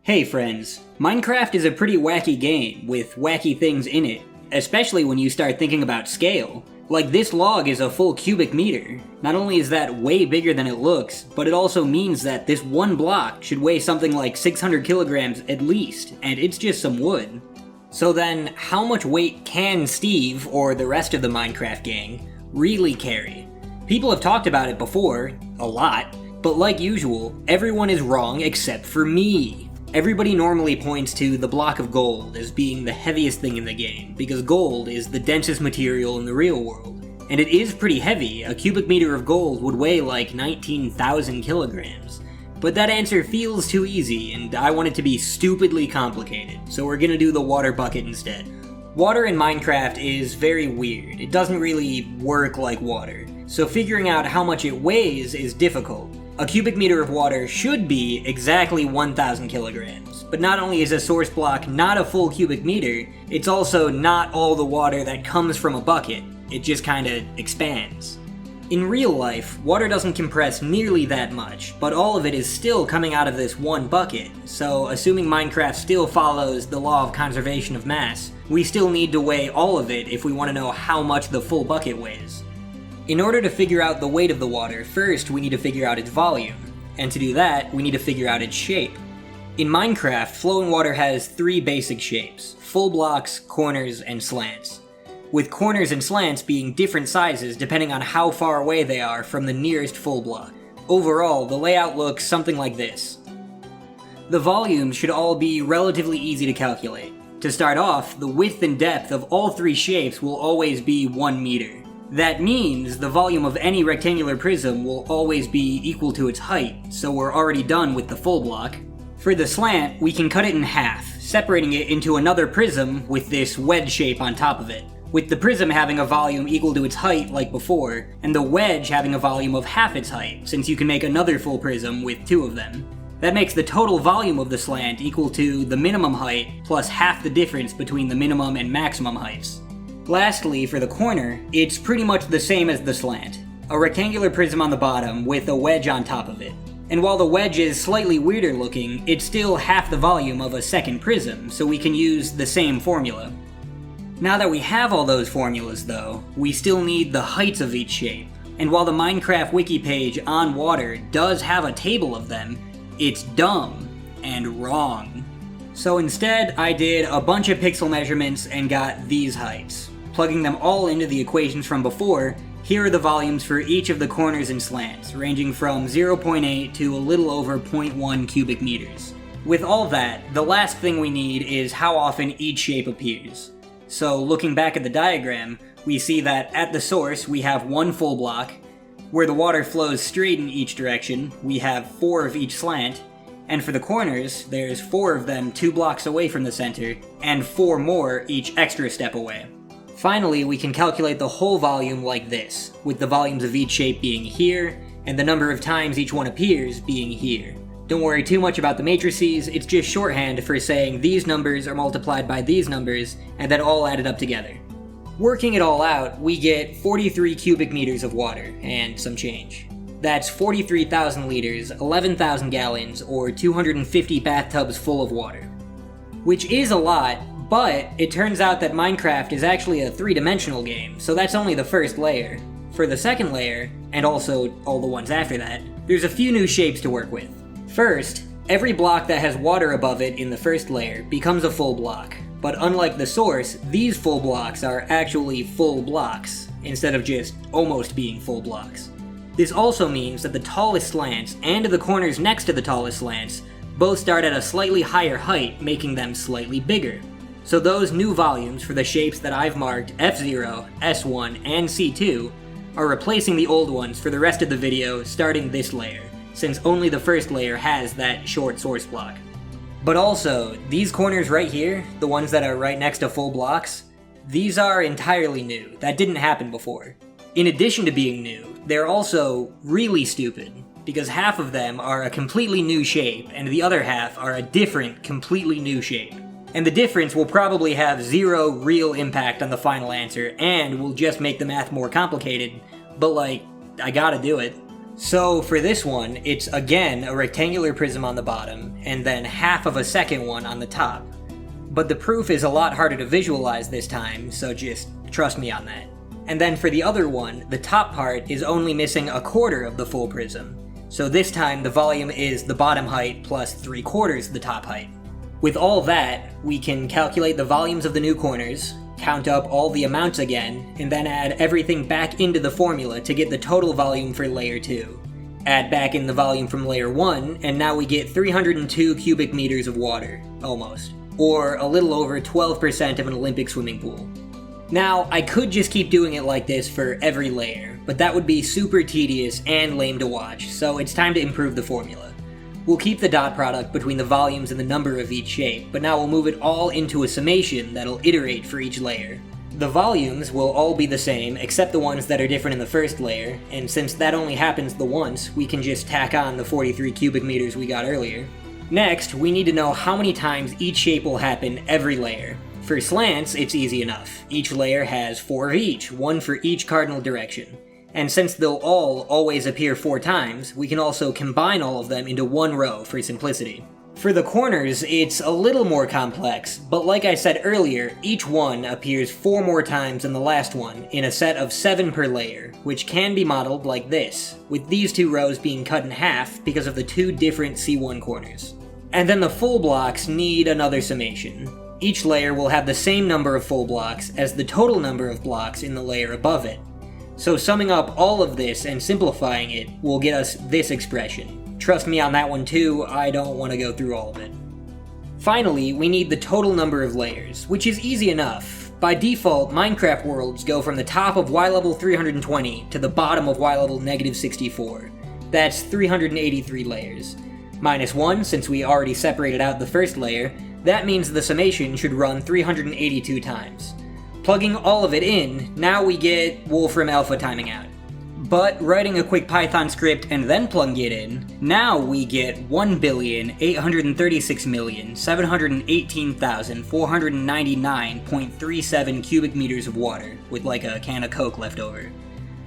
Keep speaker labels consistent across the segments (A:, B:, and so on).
A: Hey friends, Minecraft is a pretty wacky game with wacky things in it, especially when you start thinking about scale. Like this log is a full cubic meter. Not only is that way bigger than it looks, but it also means that this one block should weigh something like 600 kilograms at least, and it's just some wood. So then, how much weight can Steve, or the rest of the Minecraft gang, really carry? People have talked about it before, a lot, but like usual, everyone is wrong except for me. Everybody normally points to the block of gold as being the heaviest thing in the game, because gold is the densest material in the real world. And it is pretty heavy. A cubic meter of gold would weigh like 19,000 kilograms. But that answer feels too easy, and I want it to be stupidly complicated, so we're gonna do the water bucket instead. Water in Minecraft is very weird. It doesn't really work like water, so figuring out how much it weighs is difficult. A cubic meter of water should be exactly 1,000 kilograms, but not only is a source block not a full cubic meter, it's also not all the water that comes from a bucket. It just kinda expands. In real life, water doesn't compress nearly that much, but all of it is still coming out of this one bucket, so assuming Minecraft still follows the law of conservation of mass, we still need to weigh all of it if we want to know how much the full bucket weighs. In order to figure out the weight of the water, first we need to figure out its volume, and to do that, we need to figure out its shape. In Minecraft, flowing water has three basic shapes: full blocks, corners, and slants. With corners and slants being different sizes depending on how far away they are from the nearest full block. Overall, the layout looks something like this. The volumes should all be relatively easy to calculate. To start off, the width and depth of all three shapes will always be 1 meter. That means the volume of any rectangular prism will always be equal to its height, so we're already done with the full block. For the slant, we can cut it in half, separating it into another prism with this wedge shape on top of it, with the prism having a volume equal to its height like before, and the wedge having a volume of half its height, since you can make another full prism with two of them. That makes the total volume of the slant equal to the minimum height plus half the difference between the minimum and maximum heights. Lastly, for the corner, it's pretty much the same as the slant. A rectangular prism on the bottom with a wedge on top of it. And while the wedge is slightly weirder looking, it's still half the volume of a second prism, so we can use the same formula. Now that we have all those formulas though, we still need the heights of each shape. And while the Minecraft wiki page on water does have a table of them, it's dumb and wrong. So instead, I did a bunch of pixel measurements and got these heights. Plugging them all into the equations from before, here are the volumes for each of the corners and slants, ranging from 0.8 to a little over 0.1 cubic meters. With all that, the last thing we need is how often each shape appears. So looking back at the diagram, we see that at the source we have one full block, where the water flows straight in each direction, we have 4 of each slant, and for the corners, there's 4 of them 2 blocks away from the center, and 4 more each extra step away. Finally, we can calculate the whole volume like this, with the volumes of each shape being here, and the number of times each one appears being here. Don't worry too much about the matrices, it's just shorthand for saying these numbers are multiplied by these numbers, and then all added up together. Working it all out, we get 43 cubic meters of water, and some change. That's 43,000 liters, 11,000 gallons, or 250 bathtubs full of water. Which is a lot, but it turns out that Minecraft is actually a 3-dimensional game, so that's only the first layer. For the second layer, and also all the ones after that, there's a few new shapes to work with. First, every block that has water above it in the first layer becomes a full block, but unlike the source, these full blocks are actually full blocks, instead of just almost being full blocks. This also means that the tallest slants and the corners next to the tallest slants both start at a slightly higher height, making them slightly bigger. So those new volumes for the shapes that I've marked F0, S1, and C2 are replacing the old ones for the rest of the video starting this layer, since only the first layer has that short source block. But also, these corners right here, the ones that are right next to full blocks, these are entirely new. That didn't happen before. In addition to being new, they're also really stupid, because half of them are a completely new shape, and the other half are a different, completely new shape. And the difference will probably have 0 real impact on the final answer, and will just make the math more complicated, but like, I gotta do it. So for this one, it's again a rectangular prism on the bottom, and then half of a second one on the top. But the proof is a lot harder to visualize this time, so just trust me on that. And then for the other one, the top part is only missing a quarter of the full prism. So this time the volume is the bottom height plus 3/4 the top height. With all that, we can calculate the volumes of the new corners, count up all the amounts again, and then add everything back into the formula to get the total volume for layer 2. Add back in the volume from layer 1, and now we get 302 cubic meters of water, almost. Or a little over 12% of an Olympic swimming pool. Now, I could just keep doing it like this for every layer, but that would be super tedious and lame to watch, so it's time to improve the formula. We'll keep the dot product between the volumes and the number of each shape, but now we'll move it all into a summation that'll iterate for each layer. The volumes will all be the same, except the ones that are different in the first layer, and since that only happens the once, we can just tack on the 43 cubic meters we got earlier. Next, we need to know how many times each shape will happen every layer. For slants, it's easy enough. Each layer has 4 of each, one for each cardinal direction. And since they'll all always appear 4 times, we can also combine all of them into one row for simplicity. For the corners, it's a little more complex, but like I said earlier, each one appears 4 more times than the last one, in a set of 7 per layer, which can be modeled like this, with these 2 rows being cut in half because of the 2 different C1 corners. And then the full blocks need another summation. Each layer will have the same number of full blocks as the total number of blocks in the layer above it. So summing up all of this and simplifying it will get us this expression. Trust me on that one too, I don't want to go through all of it. Finally, we need the total number of layers, which is easy enough. By default, Minecraft worlds go from the top of Y level 320 to the bottom of Y level -64. That's 383 layers. Minus 1, since we already separated out the first layer, that means the summation should run 382 times. Plugging all of it in, now we get Wolfram Alpha timing out. But writing a quick Python script and then plugging it in, now we get 1,836,718,499.37 cubic meters of water, with like a can of Coke left over.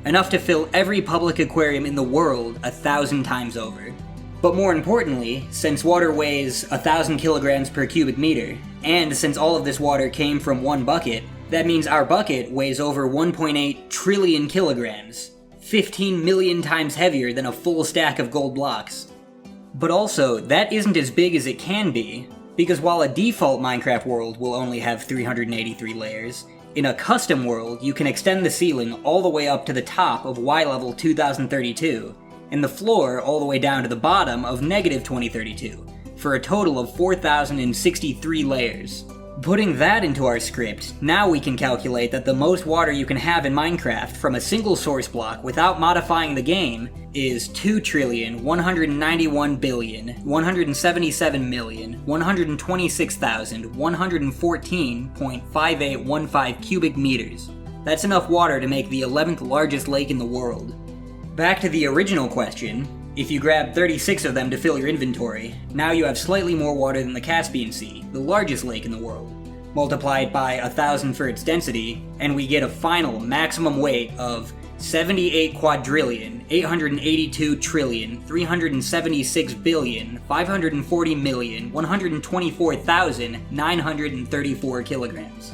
A: Enough to fill every public aquarium in the world 1,000 times over. But more importantly, since water weighs 1,000 kilograms per cubic meter, and since all of this water came from one bucket, that means our bucket weighs over 1.8 trillion kilograms, 15 million times heavier than a full stack of gold blocks. But also, that isn't as big as it can be, because while a default Minecraft world will only have 383 layers, in a custom world you can extend the ceiling all the way up to the top of Y level 2032, and the floor all the way down to the bottom of -2032, for a total of 4,063 layers. Putting that into our script, now we can calculate that the most water you can have in Minecraft from a single source block without modifying the game is 2,191,177,126,114.5815 cubic meters. That's enough water to make the 11th largest lake in the world. Back to the original question, if you grab 36 of them to fill your inventory, now you have slightly more water than the Caspian Sea, the largest lake in the world. Multiply it by 1,000 for its density, and we get a final maximum weight of 78,882,376,540,124,934 kilograms.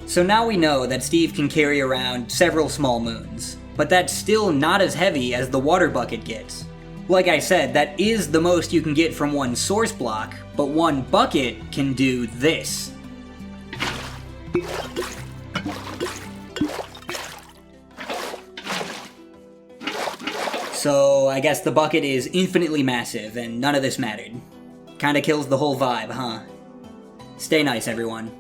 A: So now we know that Steve can carry around several small moons, but that's still not as heavy as the water bucket gets. Like I said, that is the most you can get from one source block, but one bucket can do this. So I guess the bucket is infinitely massive, and none of this mattered. Kinda kills the whole vibe, huh? Stay nice, everyone.